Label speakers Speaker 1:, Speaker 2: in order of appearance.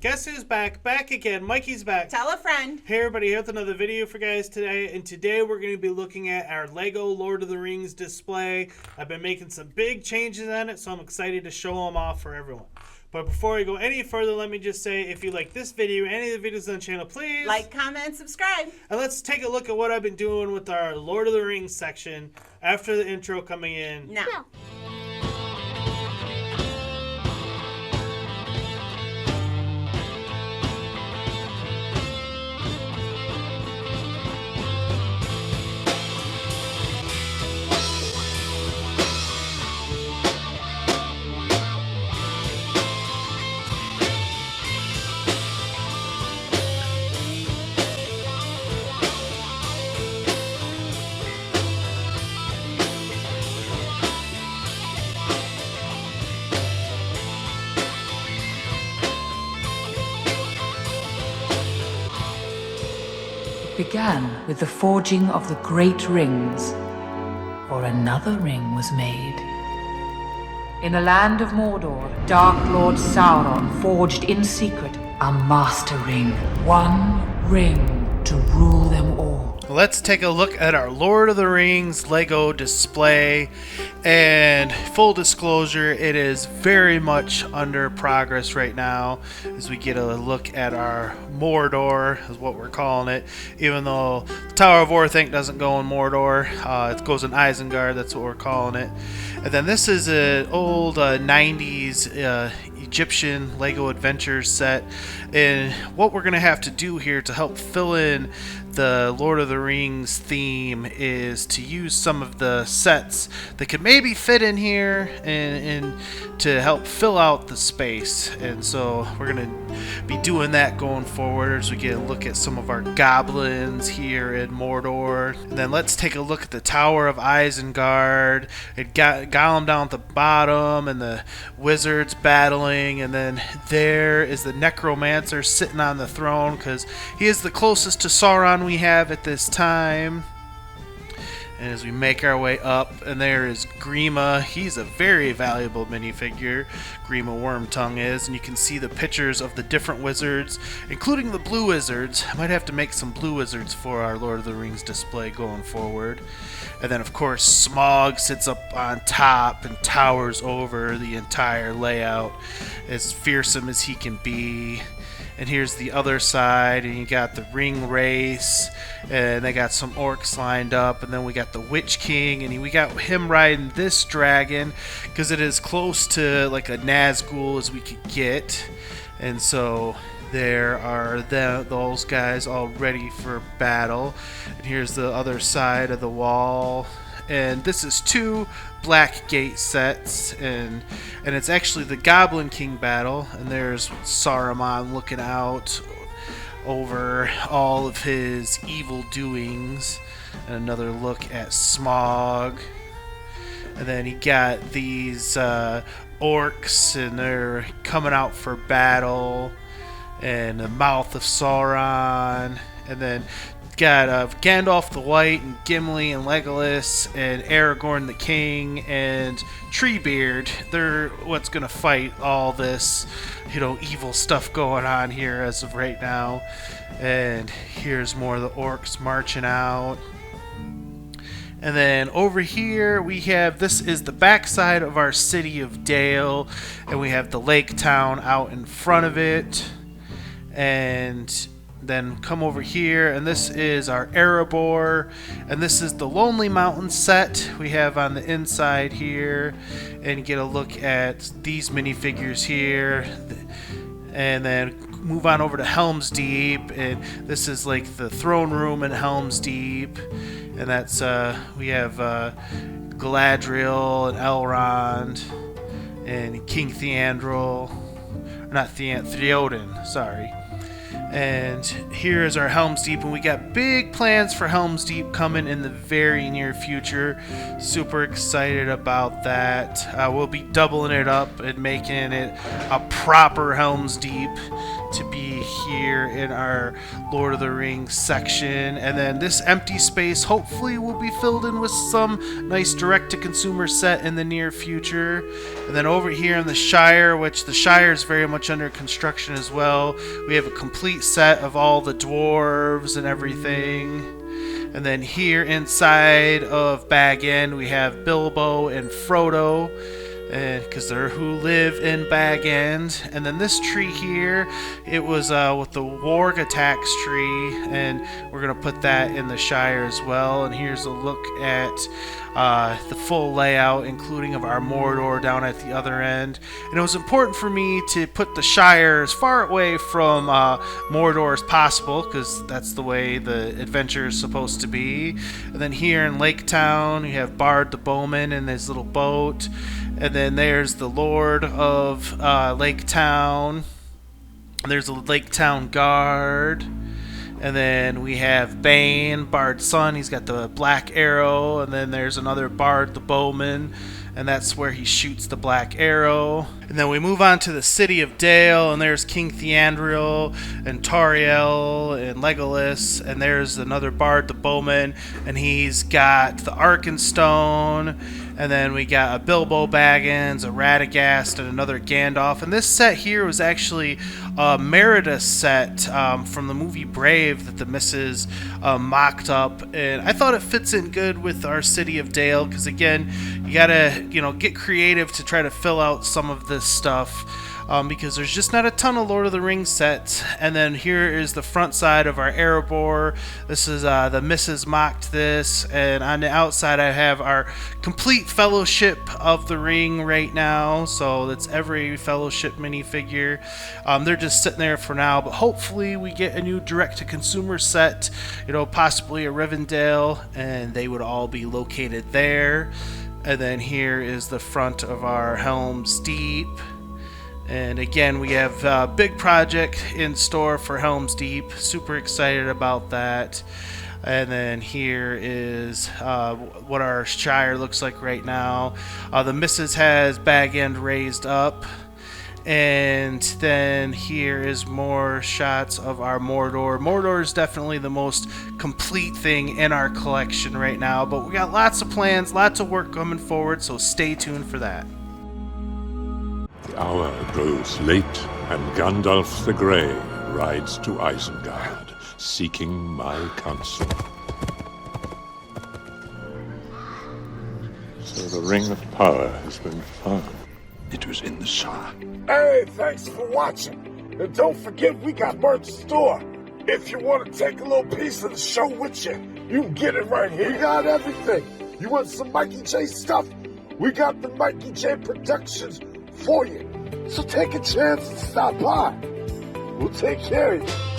Speaker 1: Guess who's back? Back again. Mikey's back.
Speaker 2: Tell a friend.
Speaker 1: Hey everybody, here's another video for guys today. And today we're going to be looking at our Lego Lord of the Rings display. I've been making some big changes on it, so I'm excited to show them off for everyone. But before we go any further, let me just say, if you like this video, any of the videos on the channel, please
Speaker 2: Like, comment, and subscribe.
Speaker 1: And let's take a look at what I've been doing with our Lord of the Rings section after the intro coming in.
Speaker 2: Now.
Speaker 3: Began with the forging of the great rings, or another ring was made. In a land of Mordor, Dark Lord Sauron forged in secret a master ring, one ring to rule them all.
Speaker 1: Let's take a look at our Lord of the Rings Lego display. And full disclosure, it is very much under progress right now as we get a look at our Mordor, is what we're calling it. Even though the Tower of Orthanc doesn't go in Mordor, it goes in Isengard, that's what we're calling it. And then this is an old 90s Egyptian Lego Adventure set. And what we're going to have to do here to help fill in the Lord of the Rings theme is to use some of the sets that could maybe fit in here and to help fill out the space. And so we're going to be doing that going forward as we get a look at some of our goblins here in Mordor. And then let's take a look at the Tower of Isengard. It got Gollum down at the bottom and the wizards battling, and then there is the necromancer sitting on the throne because he is the closest to Sauron we have at this time. And as we make our way up, and there is Grima. He's a very valuable minifigure, Grima Wormtongue is, and you can see the pictures of the different wizards, including the blue wizards. I might have to make some blue wizards for our Lord of the Rings display going forward. And then of course Smaug sits up on top and towers over the entire layout, as fearsome as he can be. And here's the other side, and you got the ring race, and they got some orcs lined up, and then we got the Witch King, and we got him riding this dragon because it is close to like a Nazgul as we could get. And so there are those guys all ready for battle. And here's the other side of the wall. And this is two Black Gate sets, and it's actually the Goblin King battle, and there's Saruman looking out over all of his evil doings, and another look at Smaug. And then you got these orcs, and they're coming out for battle, and the mouth of Sauron. And then got Gandalf the White and Gimli and Legolas and Aragorn the King and Treebeard. They're what's gonna fight all this, evil stuff going on here as of right now. And here's more of the orcs marching out. And then over here we have, this is the backside of our city of Dale, and we have the lake town out in front of it. And then come over here, and this is our Erebor, and this is the Lonely Mountain set we have on the inside here. And get a look at these minifigures here, and then move on over to Helm's Deep, and this is like the throne room in Helm's Deep. And that's we have Galadriel and Elrond and King Theandril, not Theoden, sorry. And here is our Helm's Deep, and we got big plans for Helm's Deep coming in the very near future. Super excited about that. We'll be doubling it up and making it a proper Helm's Deep to be here in our Lord of the Rings section. And then this empty space hopefully will be filled in with some nice direct-to-consumer set in the near future. And then over here in the Shire, which the Shire is very much under construction as well, we have a complete set of all the dwarves and everything. And then here inside of Bag End, we have Bilbo and Frodo, and because they're who live in Bag End. And then this tree here, it was with the Warg-Attacks tree, and we're gonna put that in the Shire as well. And here's a look at the full layout, including of our Mordor down at the other end. And it was important for me to put the Shire as far away from Mordor as possible, because that's the way the adventure is supposed to be. And then here in Lake Town, you have Bard the Bowman and his little boat. And then there's the Lord of Lake Town. There's a Lake Town Guard. And then we have Bane, Bard's son. He's got the black arrow. And then there's another Bard the Bowman, and that's where he shoots the black arrow. And then we move on to the city of Dale, and there's King Theandriel and Tauriel and Legolas, and there's another Bard the Bowman, and he's got the Arkenstone. And then we got a Bilbo Baggins, a Radagast, and another Gandalf. And this set here was actually a Merida set from the movie Brave that the missus mocked up. And I thought it fits in good with our city of Dale, because again, you gotta get creative to try to fill out some of this stuff. Because there's just not a ton of Lord of the Rings sets. And then here is the front side of our Erebor. This is the Misses mocked this, and on the outside I have our complete Fellowship of the Ring right now. So that's every Fellowship minifigure. They're just sitting there for now, but hopefully we get a new direct-to-consumer set, possibly a Rivendell, and they would all be located there. And then here is the front of our Helm's Deep. And again, we have a big project in store for Helm's Deep. Super excited about that. And then here is what our Shire looks like right now. The Missus has Bag End raised up. And then here is more shots of our Mordor. Mordor is definitely the most complete thing in our collection right now. But we got lots of plans, lots of work coming forward, so stay tuned for that.
Speaker 2: The hour grows late, and Gandalf the Grey rides to Isengard, seeking my counsel. So the Ring of Power has been found. It was in the Shire.
Speaker 4: Hey, thanks for watching. And don't forget, we got merch store. If you want to take a little piece of the show with you, you can get it right here. We got everything. You want some Mikey J stuff? We got the Mikey J Productions for you. So take a chance and stop by. We'll take care of you.